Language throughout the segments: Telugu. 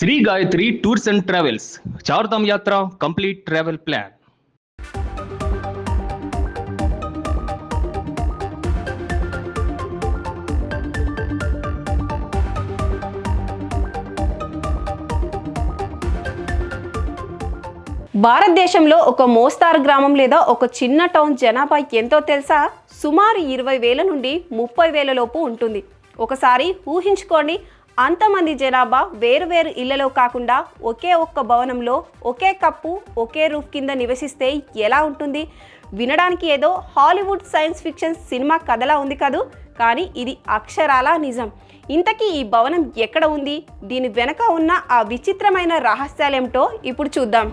Shri Gayatri tours and travels Chardham యాత్ర కంప్లీట్ ట్రావెల్ ప్లాన్. భారతదేశంలో ఒక మోస్తారు గ్రామం లేదా ఒక చిన్న టౌన్ జనాభా ఎంతో తెలుసా? సుమారు 20,000 నుండి 30,000 లోపు ఉంటుంది. ఒకసారి ఊహించుకోండి, అంతమంది జనాభా వేరువేరు ఇళ్లలో కాకుండా ఒకే ఒక్క భవనంలో ఒకే కప్పు ఒకే రూఫ్ కింద నివసిస్తే ఎలా ఉంటుంది? వినడానికి ఏదో హాలీవుడ్ సైన్స్ ఫిక్షన్ సినిమా కథలా ఉంది కదూ, కానీ ఇది అక్షరాలా నిజం. ఇంతకీ ఈ భవనం ఎక్కడ ఉంది? దీని వెనక ఉన్న ఆ విచిత్రమైన రహస్యాలేమిటో ఇప్పుడు చూద్దాం.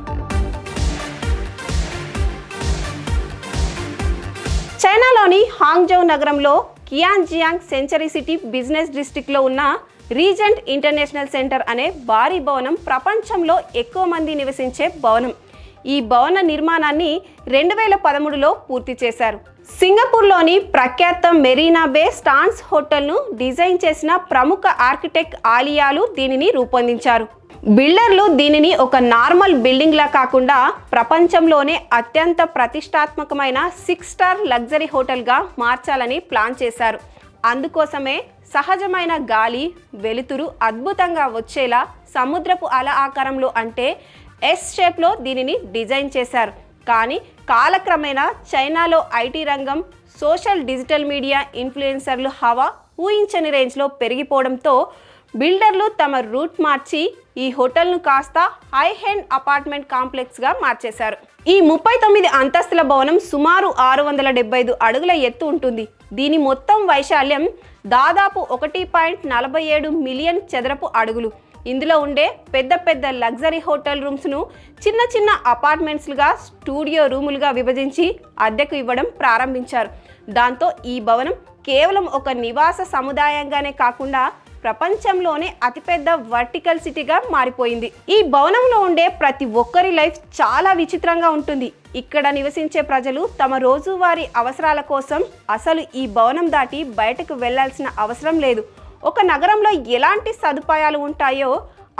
చైనాలోని హాంగ్జౌ నగరంలో కియాన్జియాంగ్ సెంచరీ సిటీ బిజినెస్ డిస్ట్రిక్ట్లో ఉన్న రీజెంట్ ఇంటర్నేషనల్ సెంటర్ అనే భారీ భవనం ప్రపంచంలో ఎక్కువ మంది నివసించే భవనం. ఈ భవన నిర్మాణాన్ని 2013లో పూర్తి చేశారు. సింగపూర్లోని ప్రఖ్యాత మెరీనా బే స్టాన్స్ హోటల్ను డిజైన్ చేసిన ప్రముఖ ఆర్కిటెక్ట్ ఆలియాలు దీనిని రూపొందించారు. బిల్డర్లు దీనిని ఒక నార్మల్ బిల్డింగ్లా కాకుండా ప్రపంచంలోనే అత్యంత ప్రతిష్టాత్మకమైన 6 స్టార్ లగ్జరీ హోటల్గా మార్చాలని ప్లాన్ చేశారు. అందుకోసమే సహజమైన గాలి, వెలుతురు అద్భుతంగా వచ్చేలా సముద్రపు అల ఆకారంలో అంటే ఎస్ షేప్లో దీనిని డిజైన్ చేశారు. కానీ కాలక్రమేణా చైనాలో ఐటీ రంగం, సోషల్ డిజిటల్ మీడియా ఇన్ఫ్లుయెన్సర్లు హవా ఊహించని రేంజ్లో పెరిగిపోవడంతో బిల్డర్లు తమ రూట్ మార్చి ఈ హోటల్ను కాస్త హై ఎండ్ అపార్ట్మెంట్ కాంప్లెక్స్గా మార్చేశారు. ఈ 39 అంతస్తుల భవనం సుమారు 675 అడుగుల ఎత్తు ఉంటుంది. దీని మొత్తం వైశాల్యం దాదాపు 1.47 మిలియన్ చదరపు అడుగులు. ఇందులో ఉండే పెద్ద పెద్ద లగ్జరీ హోటల్ రూమ్స్ను చిన్న చిన్న అపార్ట్మెంట్స్లుగా, స్టూడియో రూములుగా విభజించి అద్దెకు ఇవ్వడం ప్రారంభించారు. దాంతో ఈ భవనం కేవలం ఒక నివాస సముదాయంగానే కాకుండా ప్రపంచంలోనే అతిపెద్ద వర్టికల్ సిటీగా మారిపోయింది. ఈ భవనంలో ఉండే ప్రతి ఒక్కరి లైఫ్ చాలా విచిత్రంగా ఉంటుంది. ఇక్కడ నివసించే ప్రజలు తమ రోజువారీ అవసరాల కోసం అసలు ఈ భవనం దాటి బయటకు వెళ్లాల్సిన అవసరం లేదు. ఒక నగరంలో ఎలాంటి సదుపాయాలు ఉంటాయో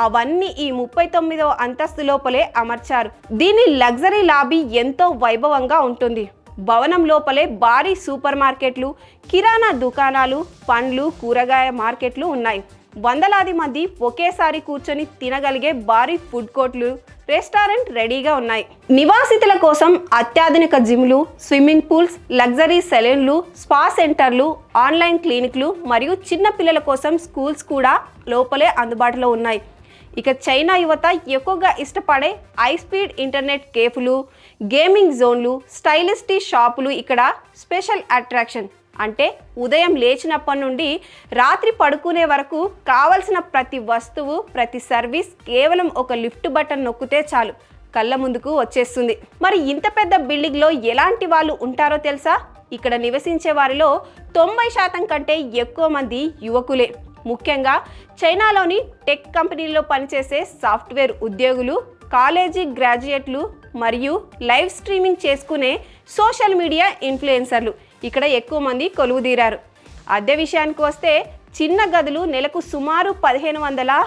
అవన్నీ ఈ 39వ అంతస్తు లోపలే అమర్చారు. దీని లగ్జరీ లాబీ ఎంతో వైభవంగా ఉంటుంది. భవనం లోపలే భారీ సూపర్ మార్కెట్లు, కిరాణా దుకాణాలు, పండ్లు, కూరగాయ మార్కెట్లు ఉన్నాయి. వందలాది మంది ఒకేసారి కూర్చొని తినగలిగే భారీ ఫుడ్ కోర్ట్లు, రెస్టారెంట్ రెడీగా ఉన్నాయి. నివాసితుల కోసం అత్యాధునిక జిమ్లు, స్విమ్మింగ్ పూల్స్, లగ్జరీ సెలూన్లు, స్పా సెంటర్లు, ఆన్లైన్ క్లినిక్లు మరియు చిన్న పిల్లల కోసం స్కూల్స్ కూడా లోపలే అందుబాటులో ఉన్నాయి. ఇక చైనా యువత ఎక్కువగా ఇష్టపడే హై స్పీడ్ ఇంటర్నెట్ కేఫ్లు, గేమింగ్ జోన్లు, స్టైలిష్ టీ షాపులు ఇక్కడ స్పెషల్ అట్రాక్షన్. అంటే ఉదయం లేచినప్పటి నుండి రాత్రి పడుకునే వరకు కావలసిన ప్రతి వస్తువు, ప్రతి సర్వీస్ కేవలం ఒక లిఫ్ట్ బటన్ నొక్కితే చాలు కళ్ళ ముందుకు వచ్చేస్తుంది. మరి ఇంత పెద్ద బిల్డింగ్లో ఎలాంటి వాళ్ళు ఉంటారో తెలుసా? ఇక్కడ నివసించే వారిలో 90% కంటే ఎక్కువ మంది యువకులే. ముఖ్యంగా చైనాలోని టెక్ కంపెనీల్లో పనిచేసే సాఫ్ట్వేర్ ఉద్యోగులు, కాలేజీ గ్రాడ్యుయేట్లు మరియు లైవ్ స్ట్రీమింగ్ చేసుకునే సోషల్ మీడియా ఇన్ఫ్లుయెన్సర్లు ఇక్కడ ఎక్కువ మంది కొలువుదీరారు. అద్దె విషయానికి వస్తే చిన్న గదులు నెలకు సుమారు 1,500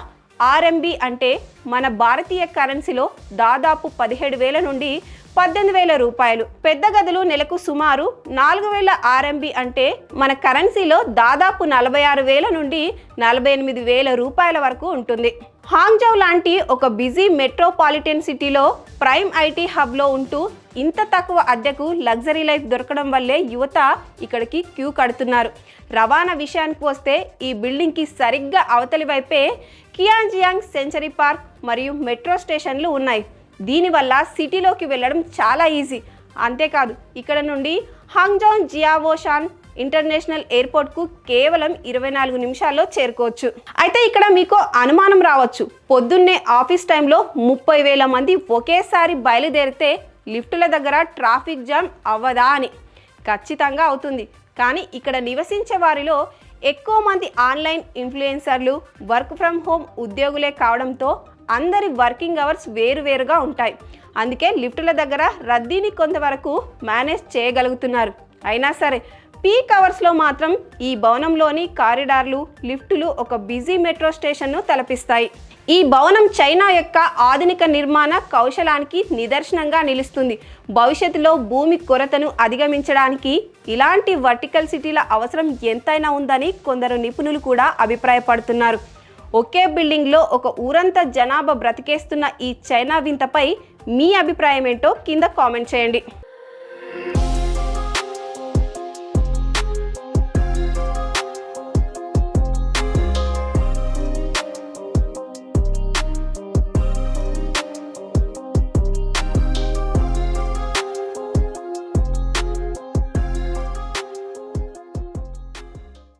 RMB అంటే మన భారతీయ కరెన్సీలో దాదాపు 17,000 నుండి 18,000 రూపాయలు. పెద్ద గదులు నెలకు సుమారు 4,000 RMB అంటే మన కరెన్సీలో దాదాపు 46,000 నుండి 48,000 రూపాయల వరకు ఉంటుంది. హాంగ్జౌ లాంటి ఒక బిజీ మెట్రోపాలిటన్ సిటీలో ప్రైమ్ ఐటీ హబ్లో ఉంటూ ఇంత తక్కువ అద్దెకు లగ్జరీ లైఫ్ దొరకడం వల్లే యువత ఇక్కడికి క్యూ కడుతున్నారు. రవాణా విషయానికి వస్తే ఈ బిల్డింగ్కి సరిగ్గా అవతలి వైపే కియాన్జియాంగ్ సెంచరీ పార్క్ మరియు మెట్రో స్టేషన్లు ఉన్నాయి. దీనివల్ల సిటీలోకి వెళ్ళడం చాలా ఈజీ. అంతేకాదు ఇక్కడ నుండి హాంగ్జౌ జియావోషాన్ ఇంటర్నేషనల్ ఎయిర్పోర్ట్కు కేవలం 24 నిమిషాల్లో చేరుకోవచ్చు. అయితే ఇక్కడ మీకు అనుమానం రావచ్చు, పొద్దున్నే ఆఫీస్ టైంలో 30,000 మంది ఒకేసారి బయలుదేరితే లిఫ్టుల దగ్గర ట్రాఫిక్ జామ్ అవ్వదా అని. ఖచ్చితంగా అవుతుంది. కానీ ఇక్కడ నివసించే వారిలో ఎక్కువ మంది ఆన్లైన్ ఇన్ఫ్లుయెన్సర్లు, వర్క్ ఫ్రమ్ హోమ్ ఉద్యోగులే కావడంతో అందరి వర్కింగ్ అవర్స్ వేరువేరుగా ఉంటాయి. అందుకే లిఫ్టుల దగ్గర రద్దీని కొంతవరకు మేనేజ్ చేయగలుగుతున్నారు. అయినా సరే పీక్ అవర్స్లో మాత్రం ఈ భవనంలోని కారిడార్లు, లిఫ్టులు ఒక బిజీ మెట్రో స్టేషన్ను తలపిస్తాయి. ఈ భవనం చైనా యొక్క ఆధునిక నిర్మాణ కౌశలానికి నిదర్శనంగా నిలుస్తుంది. భవిష్యత్తులో భూమి కొరతను అధిగమించడానికి ఇలాంటి వర్టికల్ సిటీల అవసరం ఎంతైనా ఉందని కొందరు నిపుణులు కూడా అభిప్రాయపడుతున్నారు. ఒకే బిల్డింగ్లో ఒక ఊరంతా జనాభా బ్రతికేస్తున్న ఈ చైనా వింతపై మీ అభిప్రాయం ఏంటో కింద కామెంట్ చేయండి.